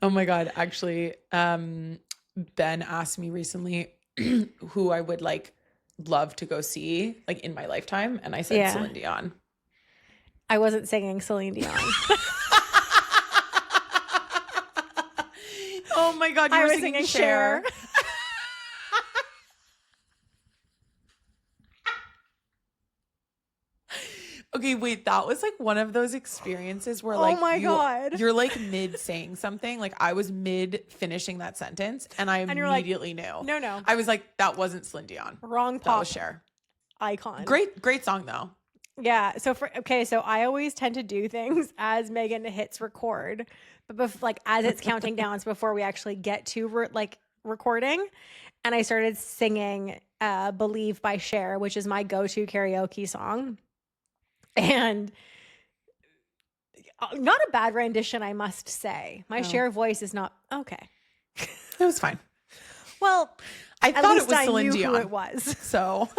Oh my God. Actually, Ben asked me recently who I would like love to go see like in my lifetime. And I said Yeah. Celine Dion. I wasn't singing Celine Dion. Oh my God, you I were was singing singing Cher. Cher. Okay, wait, that was like one of those experiences where Oh like my God. you're like mid saying something. Like I was mid finishing that sentence and I And you're like, immediately knew. no, no, I was like, that wasn't Celine Dion. wrong That was pop Cher. icon. Great song though. Yeah. So I always tend to do things as Megan hits record, but like as it's counting down, it's before we actually get to recording. And I started singing Believe by Cher, which is my go-to karaoke song. And not a bad rendition, I must say. My No, Cher voice is not okay. it was fine. Well, I at thought least it was I Celine knew who Dion. it was. So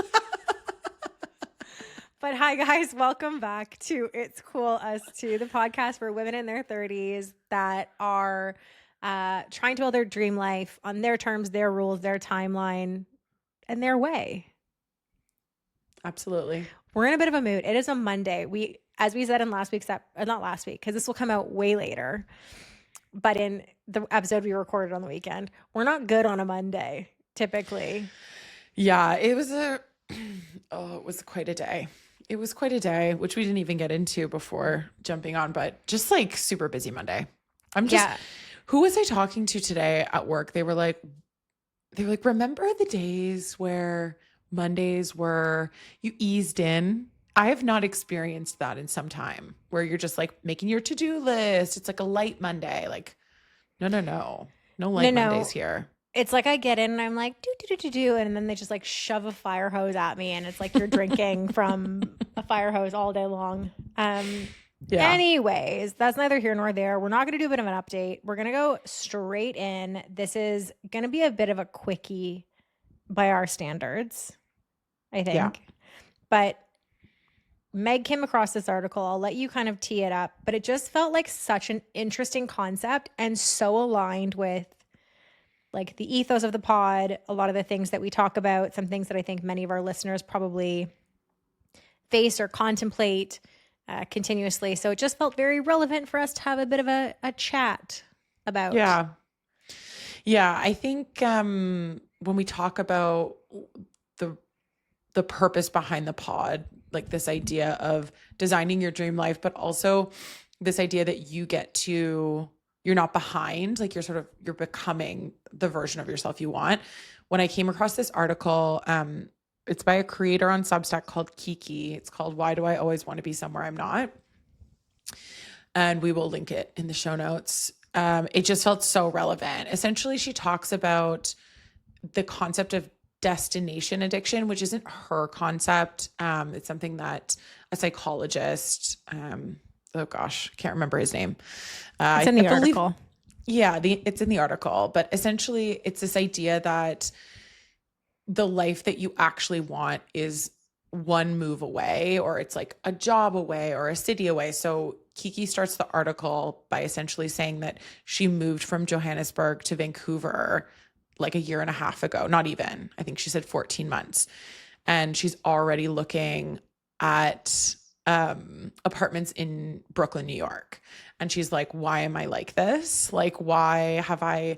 But hi, guys. Welcome back to It's Cool Us Too, the podcast for women in their 30s that are trying to build their dream life on their terms, their rules, their timeline, and their way. absolutely. We're in a bit of a mood. It is a Monday. As we said in last week's not last week, because this will come out way later, but in the episode we recorded on the weekend, we're not good on a Monday, typically. Yeah, it was it was quite a day. It was quite a day, which we didn't even get into before jumping on, but just like super busy Monday. Who was I talking to today at work? They were like, remember the days where Mondays were you eased in? I have not experienced that in some time where you're just like making your to-do list. It's like a light Monday. Like, no. No light Mondays here. It's like I get in and I'm like, do, and then they just like shove a fire hose at me, and it's like you're drinking from a fire hose all day long. Yeah. Anyways, that's neither here nor there. We're not going to do a bit of an update. We're going to go straight in. This is going to be a bit of a quickie by our standards, I think. Yeah. But Meg came across this article. I'll let you kind of tee it up, but it just felt like such an interesting concept and so aligned with like the ethos of the pod, a lot of the things that we talk about, some things that I think many of our listeners probably face or contemplate continuously. So it just felt very relevant for us to have a bit of a chat about. Yeah. Yeah. I think when we talk about the purpose behind the pod, like this idea of designing your dream life, but also this idea that you're not behind, like you're becoming the version of yourself you want. When I came across this article, it's by a creator on Substack called Kiki. It's called Why Do I Always Want to Be Somewhere I'm Not? And we will link it in the show notes. It just felt so relevant. Essentially, she talks about the concept of destination addiction, which isn't her concept. It's something that a psychologist, oh gosh, can't remember his name. It's in the article. It's in the article, but essentially it's this idea that the life that you actually want is one move away, or it's like a job away or a city away. So Kiki starts the article by essentially saying that she moved from Johannesburg to Vancouver like a year and a half ago. Not even, I think she said 14 months. And she's already looking at apartments in Brooklyn, New York. And she's like, why am I like this? Like, why have I,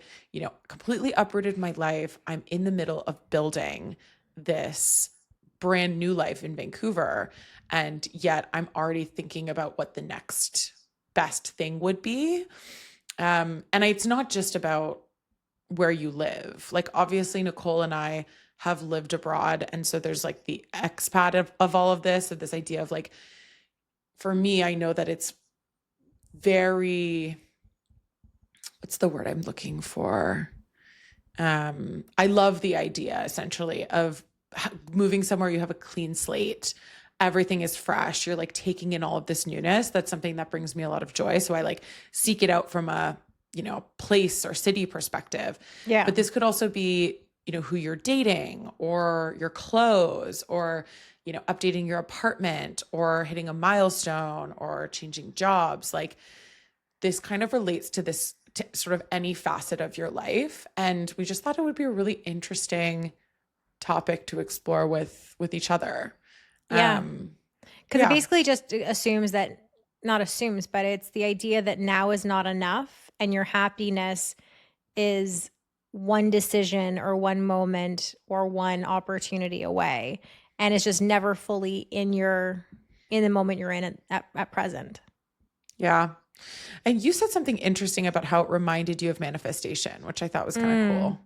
completely uprooted my life? I'm in the middle of building this brand new life in Vancouver. And yet I'm already thinking about what the next best thing would be. And it's not just about where you live. Like, obviously, Nicole and I have lived abroad. And so there's like the expat of all of this idea of like, for me, I know that it's very, what's the word I'm looking for? I love the idea essentially of moving somewhere you have a clean slate. Everything is fresh. You're like taking in all of this newness. That's something that brings me a lot of joy. So I like seek it out from a, place or city perspective. Yeah. But this could also be, who you're dating or your clothes or, updating your apartment or hitting a milestone or changing jobs. Like this kind of relates to this to sort of any facet of your life. And we just thought it would be a really interesting topic to explore with each other. Yeah. Um, Because it yeah. basically just assumes that, not assumes, but it's the idea that now is not enough and your happiness is one decision or one moment or one opportunity away. And it's just never fully in the moment you're in at present. Yeah. And you said something interesting about how it reminded you of manifestation, which I thought was kind of Mm. cool.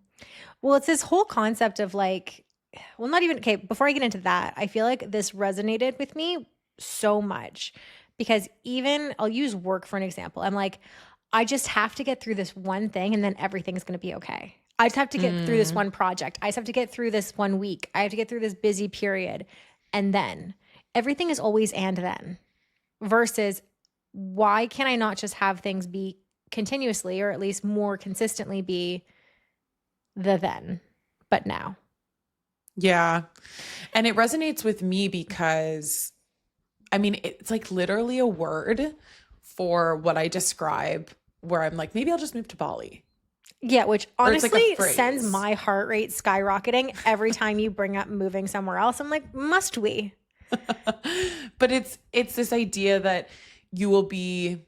Well, it's this whole concept of like, well, not even, okay, before I get into that, I feel like this resonated with me so much because even I'll use work for an example. I'm like, I just have to get through this one thing and then everything's going to be okay. I just have to get through this Mm, one project. I just have to get through this one week. I have to get through this busy period. And then everything is always and then versus why can I not just have things be continuously or at least more consistently be the then, but now. yeah. And it resonates with me because, I mean, it's like literally a word for what I describe where I'm like, maybe I'll just move to Bali. Yeah, which Or it's like a honestly sends phrase. my heart rate skyrocketing every time you bring up moving somewhere else. I'm like, must we? But it's this idea that you will be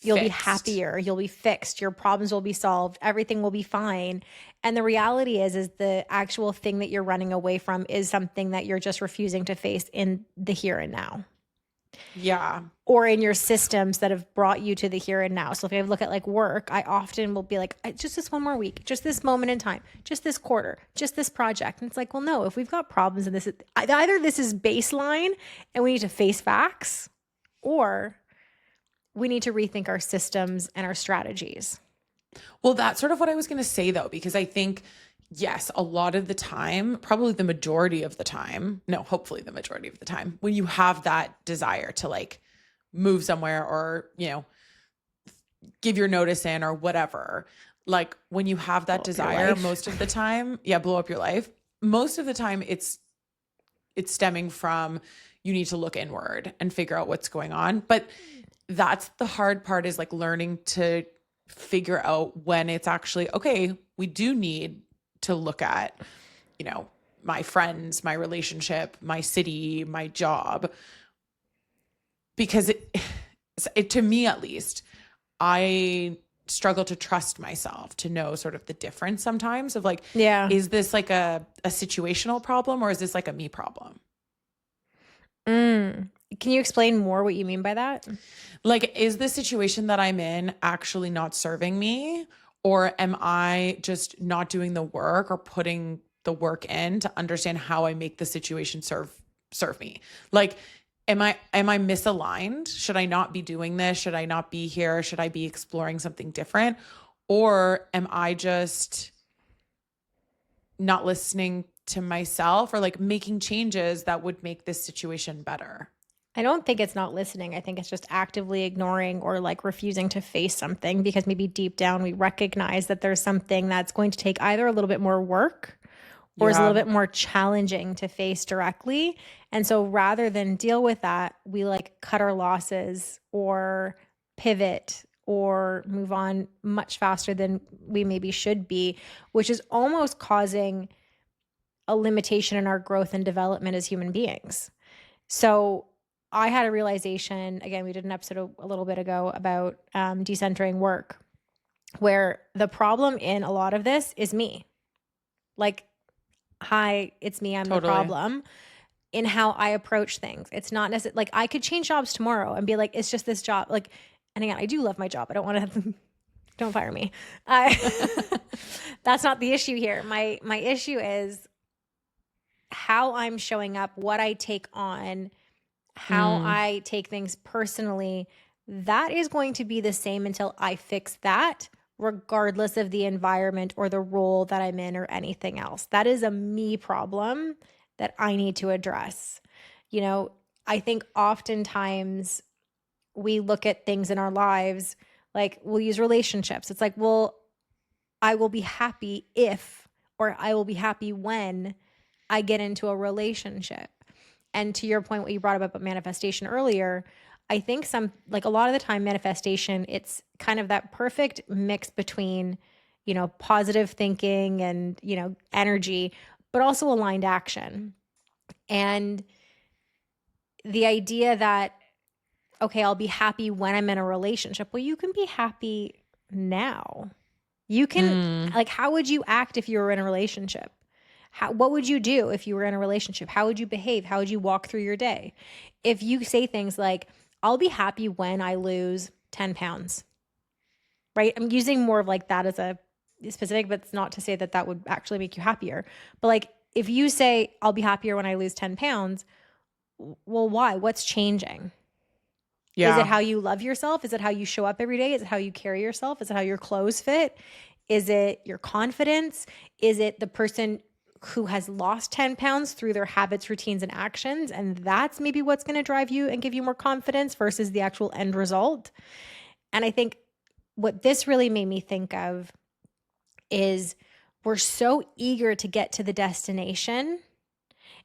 You'll be fixed. happier, you'll be fixed, your problems will be solved, everything will be fine. And the reality is the actual thing that you're running away from is something that you're just refusing to face in the here and now. Yeah. Or in your systems that have brought you to the here and now. So if I look at like work, I often will be like, just this one more week, just this moment in time, just this quarter, just this project. And it's like, well, no, if we've got problems and this is either this is baseline and we need to face facts, or we need to rethink our systems and our strategies. Well, that's sort of what I was going to say though, because I think, yes, a lot of the time, probably the majority of the time, no, hopefully the majority of the time, when you have that desire to like move somewhere or, give your notice in or whatever, like when you have that Blow up your desire, life. most of the time, yeah, blow up your life. Most of the time it's stemming from you need to look inward and figure out what's going on. But that's the hard part is like learning to figure out when it's actually okay, we do need to look at, my friends, my relationship, my city, my job. Because it to me at least, I struggle to trust myself to know sort of the difference sometimes of like, Yeah. is this like a situational problem or is this like a me problem? Mm. Can you explain more what you mean by that? Like, is the situation that I'm in actually not serving me? Or am I just not doing the work or putting the work in to understand how I make the situation serve me? Like, am I misaligned? Should I not be doing this? Should I not be here? Should I be exploring something different? Or am I just not listening to myself or like making changes that would make this situation better? I don't think it's not listening. I think it's just actively ignoring or like refusing to face something because maybe deep down we recognize that there's something that's going to take either a little bit more work or is a little Yeah. bit more challenging to face directly. And so rather than deal with that, we like cut our losses or pivot or move on much faster than we maybe should be, which is almost causing a limitation in our growth and development as human beings. So I had a realization, again, we did an episode a little bit ago about decentering work, where the problem in a lot of this is me. Like, hi, it's me, I'm the Totally. problem in how I approach things. It's not necessarily like I could change jobs tomorrow and be like, it's just this job. Like, and again, I do love my job. I don't want to, don't fire me. That's not the issue here. My issue is how I'm showing up, what I take on, how Mm, I take things personally, that is going to be the same until I fix that, regardless of the environment or the role that I'm in or anything else. That is a me problem that I need to address. You know, I think oftentimes we look at things in our lives, like we'll use relationships. It's like, well, I will be happy if, or I will be happy when I get into a relationship. And to your point, what you brought up about manifestation earlier, I think like a lot of the time manifestation, it's kind of that perfect mix between, positive thinking and, energy, but also aligned action. And the idea that, okay, I'll be happy when I'm in a relationship. Well, you can be happy now. You can, Mm. like, how would you act if you were in a relationship? What would you do if you were in a relationship? How would you behave? How would you walk through your day? If you say things like, I'll be happy when I lose 10 pounds, right? I'm using more of like that as a specific, but it's not to say that that would actually make you happier. But like, if you say, I'll be happier when I lose 10 pounds, well, why? What's changing? Is it Yeah. how you love yourself? Is it how you show up every day? Is it how you carry yourself? Is it how your clothes fit? Is it your confidence? Is it the person who has lost 10 pounds through their habits, routines, and actions? And that's maybe what's going to drive you and give you more confidence versus the actual end result. And I think what this really made me think of is we're so eager to get to the destination,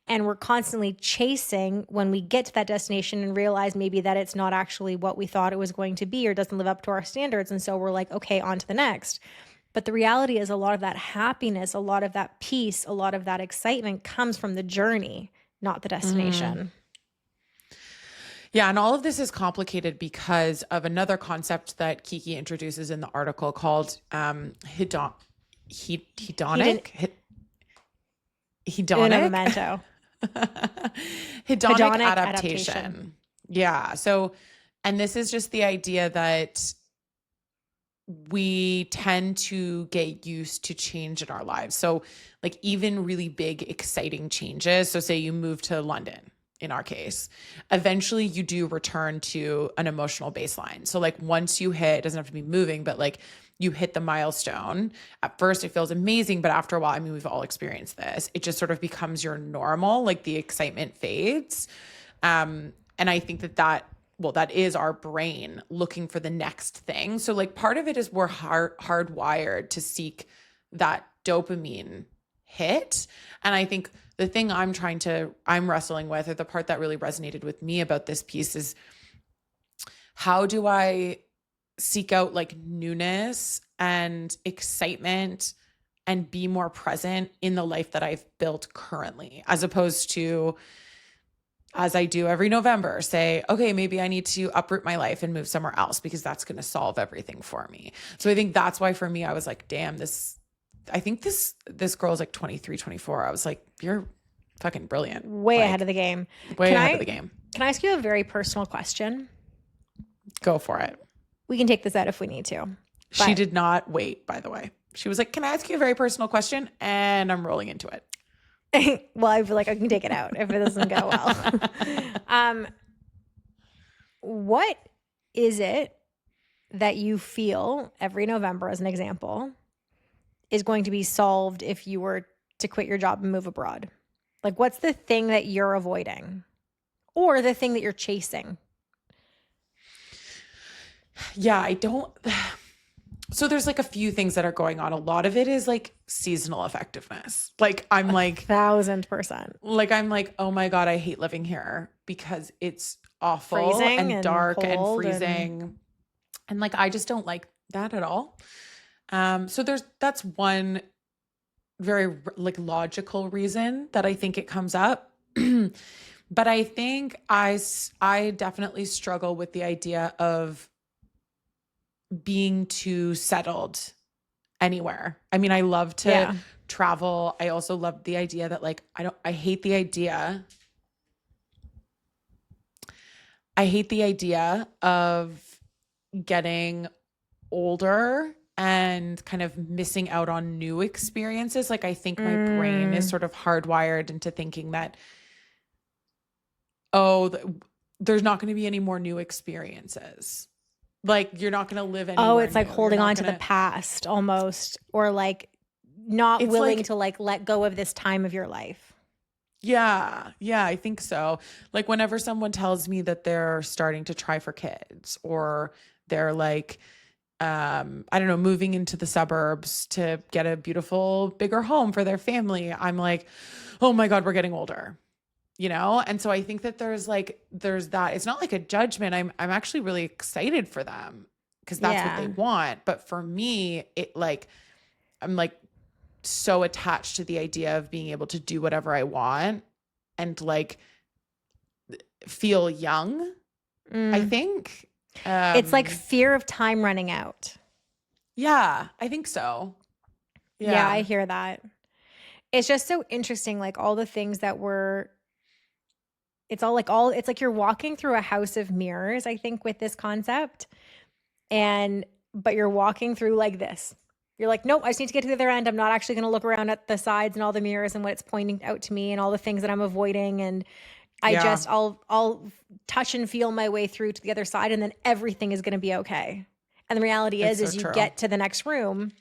and we're constantly chasing when we get to that destination and realize maybe that it's not actually what we thought it was going to be or doesn't live up to our standards. And so we're like, okay, on to the next. But the reality is a lot of that happiness, a lot of that peace, a lot of that excitement comes from the journey, not the destination. Yeah, and all of this is complicated because of another concept that Kiki introduces in the article called hedonic. In a Hedonic. memento. Hedonic adaptation. Yeah. So, and this is just the idea that we tend to get used to change in our lives. So, like, even really big, exciting changes. So, say you move to London, in our case, eventually you do return to an emotional baseline. So, like, once you hit, it doesn't have to be moving, but like you hit the milestone, at first it feels amazing, but after a while, I mean, we've all experienced this. It just sort of becomes your normal, like the excitement fades. And I think that is our brain looking for the next thing. So like part of it is we're hardwired to seek that dopamine hit. And I think the thing I'm wrestling with, or the part that really resonated with me about this piece, is how do I seek out like newness and excitement and be more present in the life that I've built currently, as opposed to, as I do every November, say, okay, maybe I need to uproot my life and move somewhere else because that's going to solve everything for me. So I think that's why for me, I was like, damn, I think this girl's like 23, 24. I was like, you're fucking brilliant. Way like, ahead of the game. Way ahead of the game. Can I ask you a very personal question? Go for it. We can take this out if we need to. She did not wait, by the way. She was like, can I ask you a very personal question? And I'm rolling into it. Well, I feel like I can take it out if it doesn't go well. What is it that you feel every November, as an example, is going to be solved if you were to quit your job and move abroad? Like, what's the thing that you're avoiding or the thing that you're chasing? Yeah, so there's like a few things that are going on. A lot of it is like seasonal effectiveness. Like I'm like 1,000%. Like I'm like, oh my God, I hate living here because it's awful Freezing and dark and freezing. And like I just don't like that at all. So that's one very like logical reason that I think it comes up. But I think I definitely struggle with the idea of being too settled anywhere. I mean, I love to travel. I also love the idea that like, I hate the idea of getting older and kind of missing out on new experiences. Like I think my brain is sort of hardwired into thinking that, there's not going to be any more new experiences. Like you're not going to live anywhere. Oh, it's like new. holding on to the past almost, or like not willing like, to like let go of this time of your life. Yeah, I think so. Like whenever someone tells me that they're starting to try for kids, or they're like, I don't know, moving into the suburbs to get a beautiful, bigger home for their family, I'm like, oh my God, we're getting older. you know? And so I think that there's that. It's not like a judgment. I'm actually really excited for them because that's what they Yeah. want. But for me, I'm like so attached to the idea of being able to do whatever I want and like feel young, I think. It's like fear of time running out. Yeah, I think so. Yeah, I Yeah. hear that. It's just so interesting, like all the things that it's like you're walking through a house of mirrors, I think, with this concept. But you're walking through like this. You're like, nope, I just need to get to the other end. I'm not actually going to look around at the sides and all the mirrors and what it's pointing out to me and all the things that I'm avoiding. And Yeah. I'll touch and feel my way through to the other side, and then everything is going to be okay. And the reality It's so is you true. get to the next room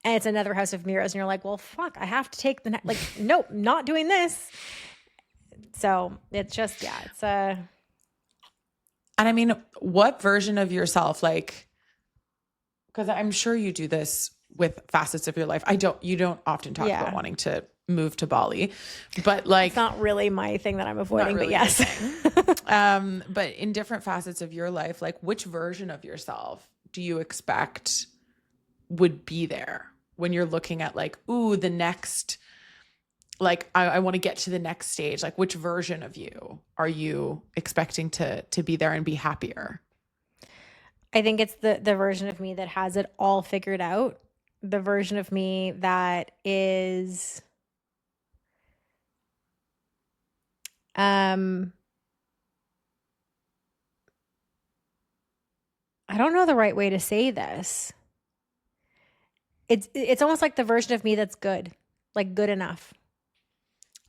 and it's another house of mirrors, and you're like, well, fuck, I have to take like, nope, not doing this. So it's just, yeah, it's And I mean, what version of yourself, like, because I'm sure you do this with facets of your life. You don't often talk Yeah. about wanting to move to Bali, but like, it's not really my thing that I'm avoiding, really but yes. but in different facets of your life, like which version of yourself do you expect would be there when you're looking at like, ooh, the next, like, I want to get to the next stage. Like which version of you are you expecting to be there and be happier? I think it's the version of me that has it all figured out. The version of me that is I don't know the right way to say this. It's almost like the version of me that's good, like good enough.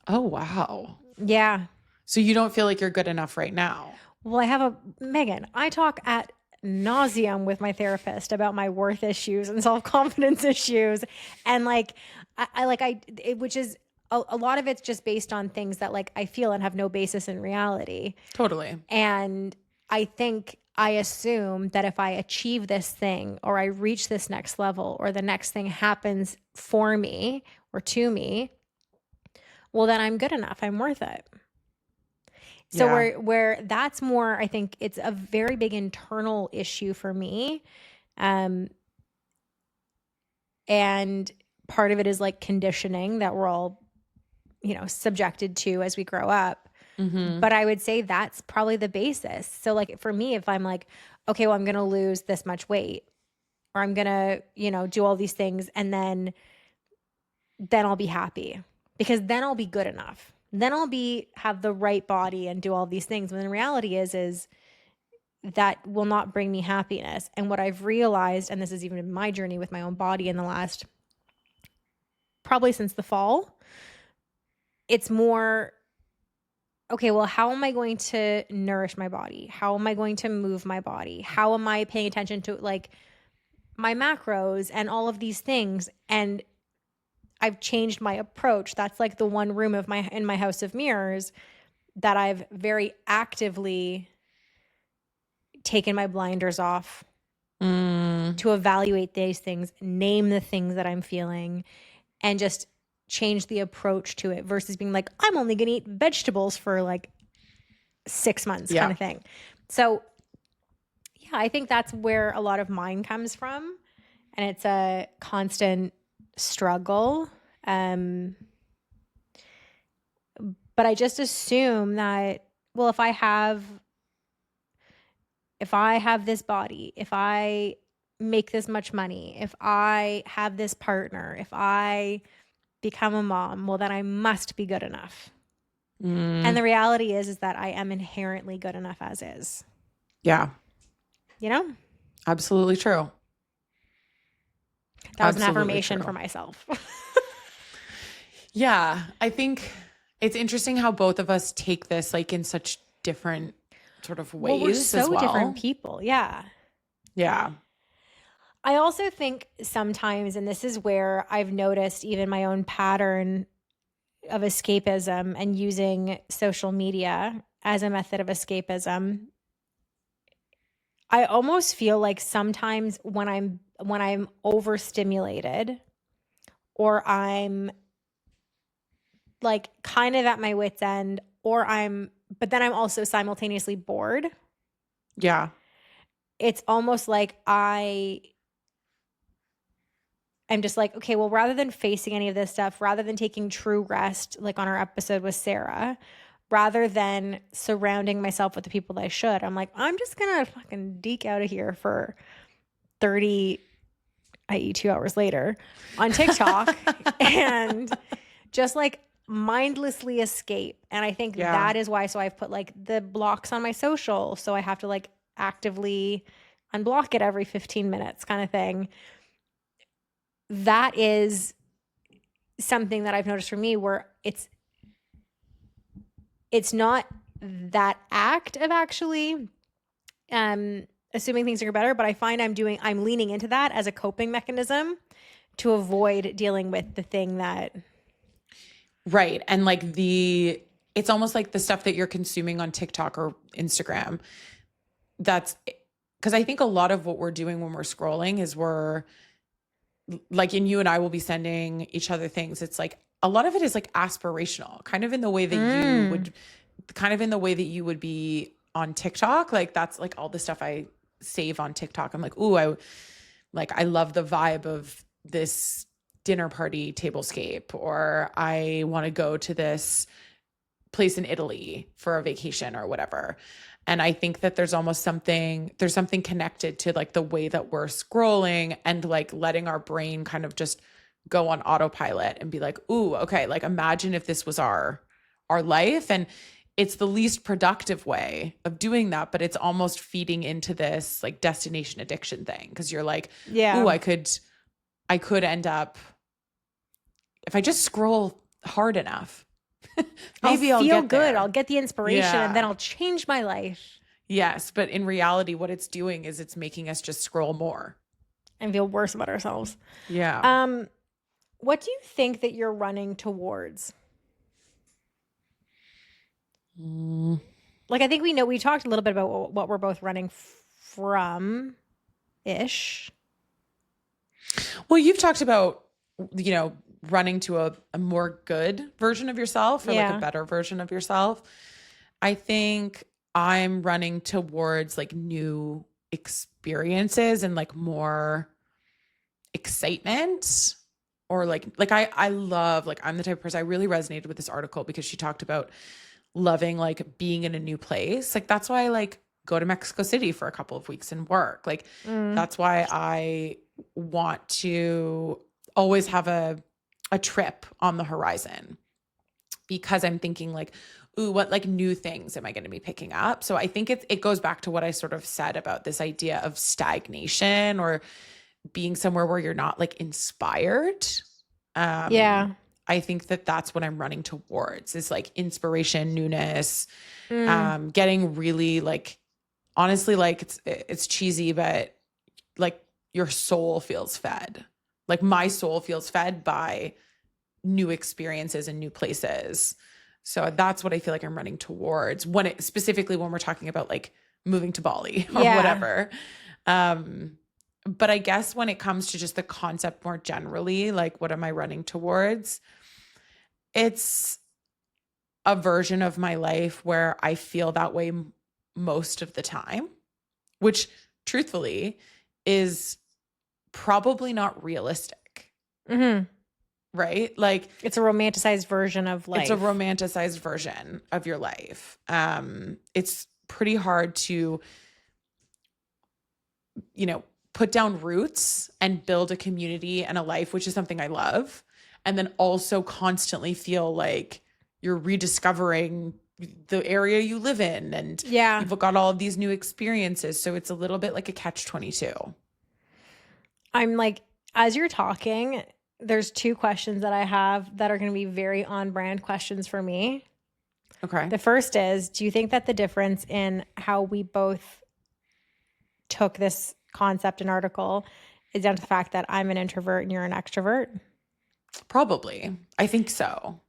Oh, wow. Yeah. So you don't feel like you're good enough right now? Well, Megan, I talk at nauseum with my therapist about my worth issues and self-confidence issues. And like, which is a lot of it's just based on things that like I feel and have no basis in reality. Totally. And I think I assume that if I achieve this thing or I reach this next level or the next thing happens for me or to me, well, then I'm good enough. I'm worth it. So Yeah. where that's more, I think it's a very big internal issue for me. And part of it is like conditioning that we're all, subjected to as we grow up. Mm-hmm. But I would say that's probably the basis. So like for me, if I'm like, okay, well, I'm going to lose this much weight or I'm going to, do all these things and then I'll be happy because then I'll be good enough. Then I'll have the right body and do all these things. When the reality is that will not bring me happiness. And what I've realized, and this is even in my journey with my own body in the last, probably since the fall, it's more, okay, well, how am I going to nourish my body? How am I going to move my body? How am I paying attention to like my macros and all of these things? And I've changed my approach. That's like the one room in my house of mirrors that I've very actively taken my blinders off to evaluate these things, name the things that I'm feeling, and just change the approach to it versus being like, I'm only going to eat vegetables for like 6 months kind of thing. So yeah, I think that's where a lot of mine comes from. And it's a constant struggle. But I just assume that, well, if I have this body, if I make this much money, if I have this partner, if I become a mom, well, then I must be good enough. And the reality is that I am inherently good enough as is. Yeah. Absolutely true. That was an affirmation for myself. Yeah. I think it's interesting how both of us take this like in such different sort of ways. Well, we're so different people. Yeah. Yeah. I also think sometimes, and this is where I've noticed even my own pattern of escapism and using social media as a method of escapism, I almost feel like sometimes when I'm overstimulated or I'm like kind of at my wit's end, but then I'm also simultaneously bored. Yeah. It's almost like I'm just like, okay, well, rather than facing any of this stuff, rather than taking true rest, like on our episode with Sarah, rather than surrounding myself with the people that I should, I'm like, I'm just gonna fucking deke out of here for 30, i.e. 2 hours later on TikTok and just like mindlessly escape. And I think Yeah. that is why, so I've put like the blocks on my social. So I have to like actively unblock it every 15 minutes kind of thing. That is something that I've noticed for me where it's not that act of actually assuming things are better, but I find I'm leaning into that as a coping mechanism to avoid dealing with the thing that. Right. And like it's almost like the stuff that you're consuming on TikTok or Instagram. That's because I think a lot of what we're doing when we're scrolling is we're like, and you and I will be sending each other things. It's like a lot of it is like aspirational, kind of in the way that you would be on TikTok. Like that's like all the stuff I save on TikTok. I'm like, ooh, I love the vibe of this dinner party tablescape, or I want to go to this place in Italy for a vacation or whatever. And I think that there's something connected to like the way that we're scrolling and like letting our brain kind of just go on autopilot and be like, ooh, okay, like imagine if this was our life. And it's the least productive way of doing that, but it's almost feeding into this like destination addiction thing. Cause you're like, Yeah. ooh, I could end up, if I just scroll hard enough, maybe I'll feel get good. there. I'll get the inspiration and then I'll change my life. Yes. But in reality, what it's doing is it's making us just scroll more and feel worse about ourselves. Yeah. What do you think that you're running towards? Like, I think we talked a little bit about what we're both running from ish. Well, you've talked about, running to a more good version of yourself or like a better version of yourself. I think I'm running towards like new experiences and like more excitement, or like I love, like I'm the type of person, I really resonated with this article because she talked about loving like being in a new place. Like that's why I like go to Mexico City for a couple of weeks and work. Like that's why I want to always have a trip on the horizon, because I'm thinking like, ooh, what like new things am I going to be picking up? So I think it goes back to what I sort of said about this idea of stagnation or being somewhere where you're not like inspired. I think that that's what I'm running towards, is like inspiration, newness, getting really like, honestly, like it's cheesy, but like your soul feels fed. Like my soul feels fed by new experiences and new places. So that's what I feel like I'm running towards specifically when we're talking about like moving to Bali or whatever. But I guess when it comes to just the concept more generally, like what am I running towards? It's a version of my life where I feel that way most of the time, which truthfully is probably not realistic. Mm-hmm. Right? Like it's a romanticized version of life. It's a romanticized version of your life. It's pretty hard to, put down roots and build a community and a life, which is something I love. And then also constantly feel like you're rediscovering the area you live in, and you've got all of these new experiences. So it's a little bit like a catch-22. I'm like, as you're talking, there's two questions that I have that are going to be very on-brand questions for me. Okay. The first is, do you think that the difference in how we both took this concept and article is down to the fact that I'm an introvert and you're an extrovert? Probably. I think so.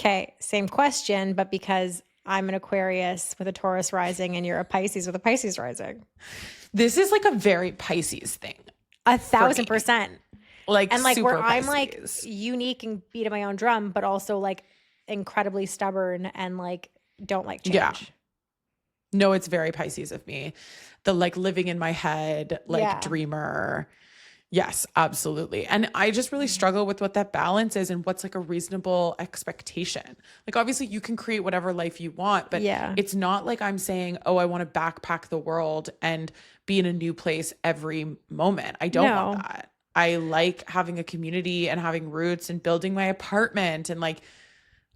Okay. Same question, but because I'm an Aquarius with a Taurus rising and you're a Pisces with a Pisces rising. This is like a very Pisces thing. 1,000%. Like, and like super where Pisces. I'm like unique and beat of my own drum, but also like incredibly stubborn and like don't like Yeah. change. No, it's very Pisces of me. The like living in my head, like Yeah. dreamer. Yes, absolutely. And I just really struggle with what that balance is and what's like a reasonable expectation. Like, obviously, you can create whatever life you want, but Yeah. it's not like I'm saying, oh, I want to backpack the world and be in a new place every moment. I don't want No. that. I like having a community and having roots and building my apartment and like,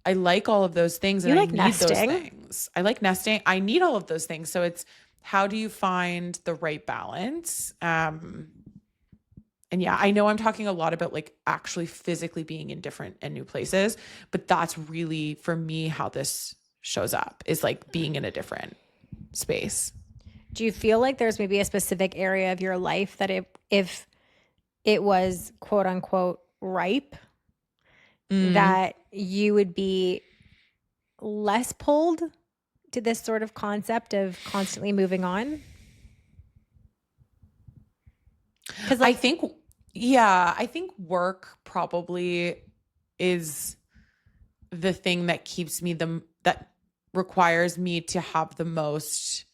I like all of those things and You I like need those nesting. things. I like nesting. I need all of those things. So it's how do you find the right balance? And yeah, I know I'm talking a lot about like actually physically being in different and new places, but that's really for me how this shows up is like being in a different space. Do you feel like there's maybe a specific area of your life that if it was quote unquote ripe, Mm, that you would be less pulled to this sort of concept of constantly moving on? Because I like, think, yeah, I think work probably is the thing that keeps me that requires me to have the most,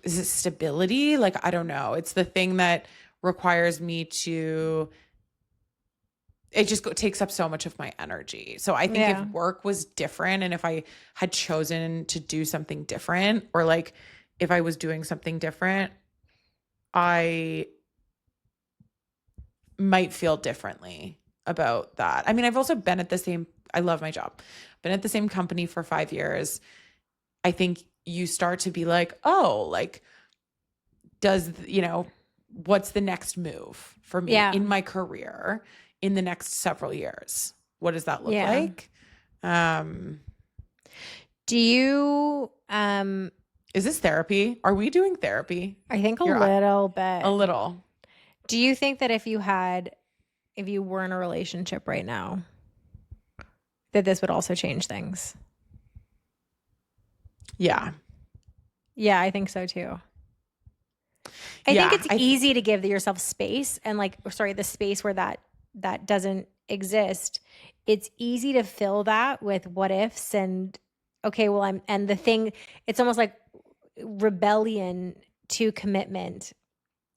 is it stability? Like, I don't know. It's the thing that requires me to, it just takes up so much of my energy. So I think if yeah, work was different and if I had chosen to do something different or like if I was doing something different, I might feel differently about that. I mean, I've also been at the same, I love my job, been at the same company for 5 years. I think you start to be like, oh, like, what's the next move for me yeah, in my career in the next several years? What does that look yeah. like? Um, Do you, is this therapy? Are we doing therapy? I think a You're little a bit. little. Do you think that if you were in a relationship right now, that this would also change things? Yeah. Yeah, I think so too. I think Yeah. it's easy to give yourself space and like, sorry, the space where that doesn't exist. It's easy to fill that with what ifs and okay, well, and the thing, it's almost like rebellion to commitment,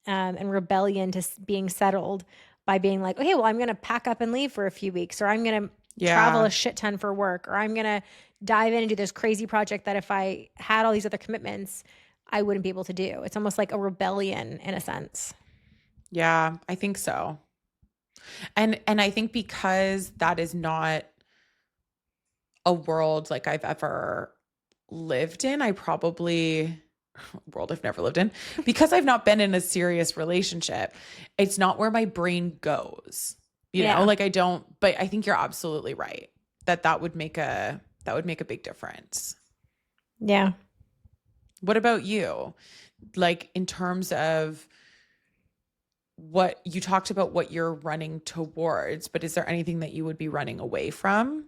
and rebellion to being settled by being like, okay, well, I'm going to pack up and leave for a few weeks, or I'm going to travel yeah. a shit ton for work, or I'm going to dive in and do this crazy project that if I had all these other commitments, I wouldn't be able to do. It's almost like a rebellion in a sense. Yeah. I think so. And I think because that is not a world like I've ever lived in, I probably world I've never lived in because I've not been in a serious relationship. It's not where my brain goes. Yeah. Like I don't, but I think you're absolutely right that would make a big difference. Yeah. What about you? Like in terms of what you talked about what you're running towards, but is there anything that you would be running away from?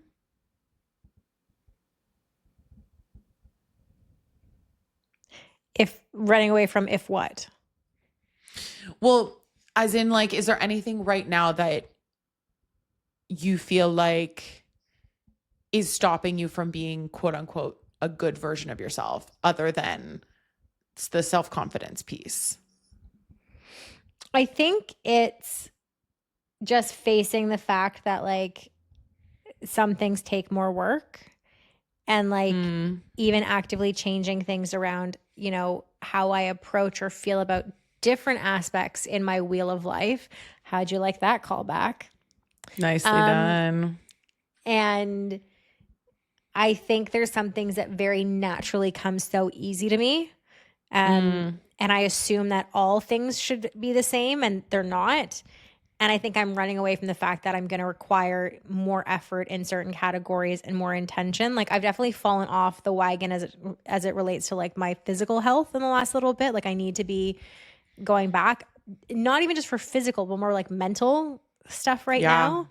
If running away from if what? Well, as in like is there anything right now that you feel like is stopping you from being quote unquote a good version of yourself other than the self-confidence piece? I think it's just facing the fact that like some things take more work and like Mm, even actively changing things around, how I approach or feel about different aspects in my wheel of life. How'd you like that callback? nicely Um, done. and I think there's some things that very naturally come so easy to me. Mm, And I assume that all things should be the same and they're not. And I think I'm running away from the fact that I'm going to require more effort in certain categories and more intention. Like I've definitely fallen off the wagon as it relates to like my physical health in the last little bit. Like I need to be going back, not even just for physical, but more like mental stuff right yeah.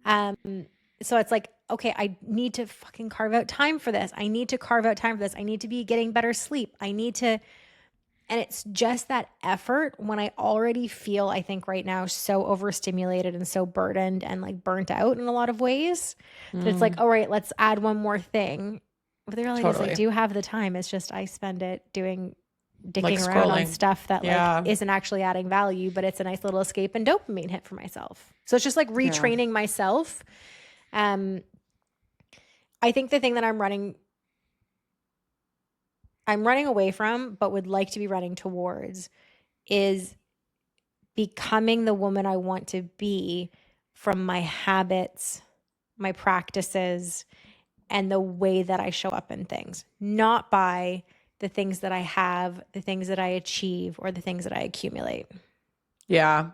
now. Um, so it's like, okay, I need to fucking carve out time for this. I need to carve out time for this. I need to be getting better sleep. I need to And it's just that effort when I already feel, I think right now, so overstimulated and so burdened and like burnt out in a lot of ways that it's like, all right, let's add one more thing. But the reality is I Totally. do have the time. It's just I spend it Like dicking around on scrolling. stuff that Yeah. like isn't actually adding value, but it's a nice little escape and dopamine hit for myself. So it's just like retraining myself. I think the thing that I'm running away from, but would like to be running towards, is becoming the woman I want to be from my habits, my practices, and the way that I show up in things, not by the things that I have, the things that I achieve, or the things that I accumulate. Yeah.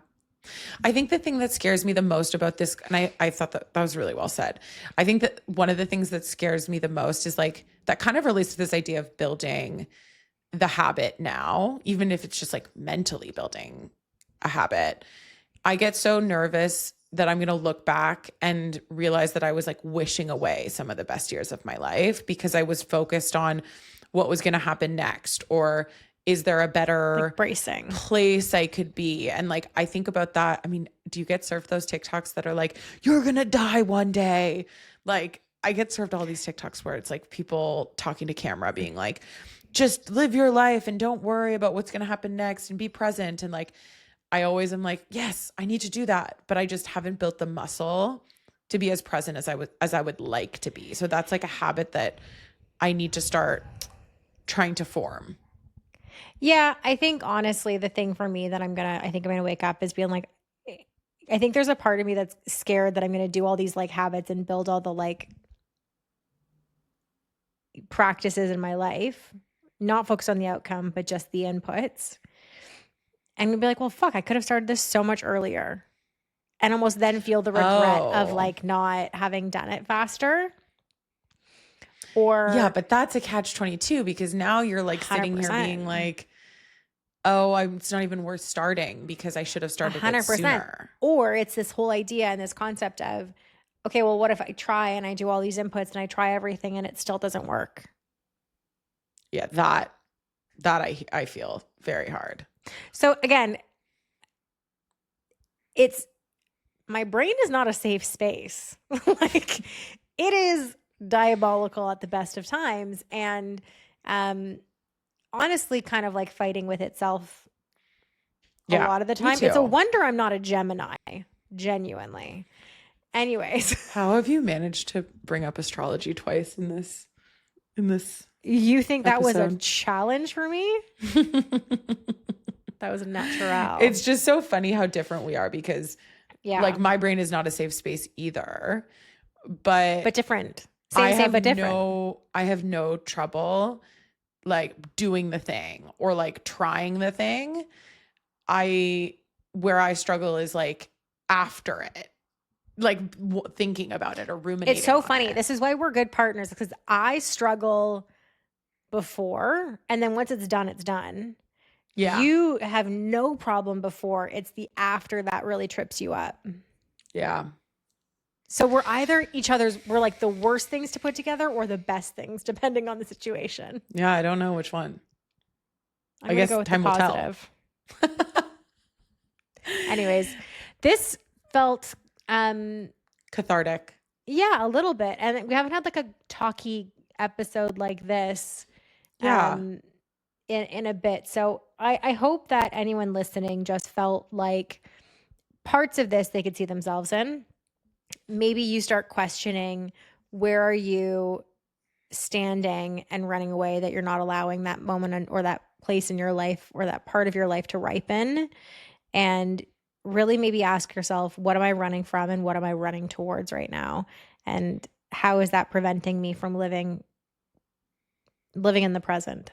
I think the thing that scares me the most about this, and I thought that was really well said. I think that one of the things that scares me the most is like, that kind of relates to this idea of building the habit now, even if it's just like mentally building a habit. I get so nervous that I'm going to look back and realize that I was like wishing away some of the best years of my life because I was focused on what was going to happen next, or is there a better Like bracing place I could be? And like, I think about that. I mean, do you get served those TikToks that are like, you're going to die one day? Like, I get served all these TikToks where it's like people talking to camera being like, just live your life and don't worry about what's going to happen next and be present. And like, I always am like, yes, I need to do that. But I just haven't built the muscle to be as present as I would like to be. So that's like a habit that I need to start trying to form. Yeah, I think honestly, the thing for me that I think I'm gonna wake up is being like, I think there's a part of me that's scared that I'm gonna do all these like habits and build all the like practices in my life, not focus on the outcome, but just the inputs. And be like, well, fuck, I could have started this so much earlier. And almost then feel the regret of like not having done it faster. Or yeah, but that's a catch-22 because now you're like sitting here being like, oh, it's not even worth starting because I should have started 100%. It sooner. Or it's this whole idea and this concept of, okay, well, what if I try and I do all these inputs and I try everything and it still doesn't work? Yeah, that I feel very hard. So again, my brain is not a safe space. Like it is diabolical at the best of times. And honestly, kind of like fighting with itself a lot of the time. It's a wonder I'm not a Gemini, genuinely. Anyways. How have you managed to bring up astrology twice in this You think that episode? Was a challenge for me? That was a natural. It's just so funny how different we are because like my brain is not a safe space either, but different. Same, but different. I have no trouble like doing the thing or like trying the thing. Where I struggle is like after it, like thinking about it or ruminating. It's so funny. This is why we're good partners, because I struggle before, and then once it's done, it's done. Yeah. You have no problem before. It's the after that really trips you up. Yeah. So we're either we're like the worst things to put together or the best things, depending on the situation. Yeah, I don't know which one. I guess go with time will tell. Anyways, this felt cathartic. Yeah, a little bit. And we haven't had like a talky episode like this. Yeah. In a bit. So I hope that anyone listening just felt like parts of this they could see themselves in. Maybe you start questioning, where are you standing and running away that you're not allowing that moment or that place in your life or that part of your life to ripen, and really maybe ask yourself, what am I running from and what am I running towards right now? And how is that preventing me from living in the present?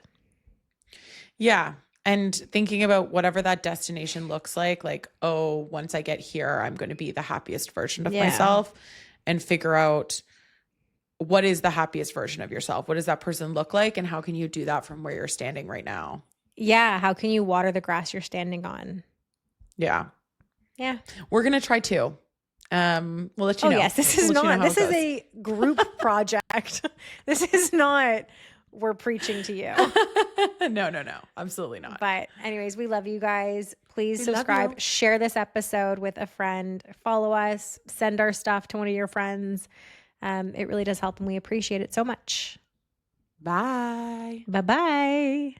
Yeah. And thinking about whatever that destination looks like, oh, once I get here, I'm going to be the happiest version of myself, and figure out what is the happiest version of yourself? What does that person look like? And how can you do that from where you're standing right now? Yeah. How can you water the grass you're standing on? Yeah. Yeah. We're going to try too. We'll let you know. Yes. This is a group project. This is not we're preaching to you. No, absolutely not. But anyways, we love you guys. Please We love subscribe, you. share this episode with a friend, follow us, send our stuff to one of your friends. It really does help and we appreciate it so much. Bye. Bye-bye.